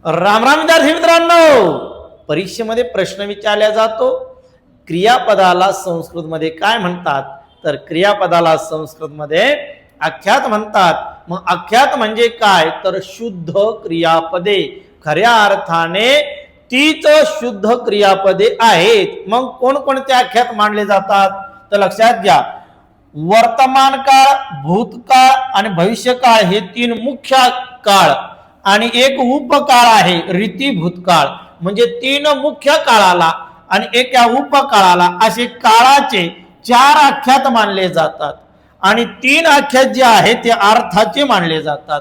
राम राम विद्यार्थी मित्रांनो, परीक्षेमध्ये प्रश्न विचारला जातो, क्रियापदाला संस्कृत मध्ये काय म्हणतात? तर क्रियापदाला संस्कृत मध्ये आख्यात म्हणतात. मग आख्यात म्हणजे काय? तर शुद्ध क्रियापदे, खऱ्या अर्थाने तीच शुद्ध क्रियापदे आहेत. मग कोणकोणते आख्यात मानले जातात? तर लक्षात घ्या, वर्तमान काळ, भूतकाळ आणि भविष्यकाळ हे तीन मुख्य काळ आणि एक उपकाळ आहे रीती भूतकाळ. म्हणजे तीन मुख्य काळाला आणि एका उपकाळाला असे काळाचे चार आख्यात मानले जातात आणि तीन आख्यात जे आहेत ते अर्थाचे मानले जातात.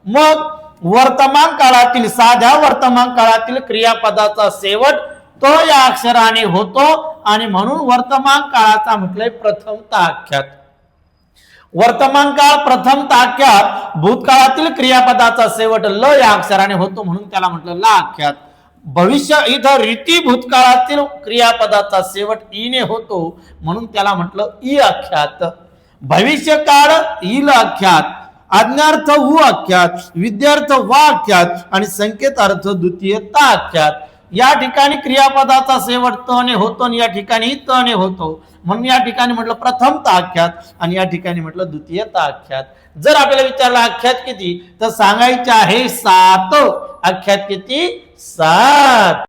मग वर्तमान काळातील, साध्या वर्तमान काळातील क्रियापदाचा शेवट तो या अक्षराने होतो आणि म्हणून वर्तमान काळाचा म्हटलंय प्रथमता आख्यात. वर्तमान काळ प्रथमता आख्यात. भूतकाळातील क्रियापदाचा शेवट ल या अक्षराने होतो म्हणून त्याला म्हटलं ला आख्यात. भविष्य इथं रीती भूतकाळातील क्रियापदाचा शेवट ई ने होतो म्हणून त्याला म्हटलं ई आख्यात. भविष्य काळ ईल आख्यात, आज्ञार्थ उ आख्यात, विद्यार्थ वा आख्यात आणि संकेतार्थ द्वितीयता आख्यात. या ठिकाणी क्रियापदाचा शेवट त ने होतो आणि या ठिकाणी त ने होतो म्हणून या ठिकाणी म्हटलं प्रथमता आख्यात आणि या ठिकाणी म्हटलं द्वितीयता आख्यात. जर आपल्याला विचारलं आख्यात किती, तर सांगायचे आहे 7. आख्यात किती? 7.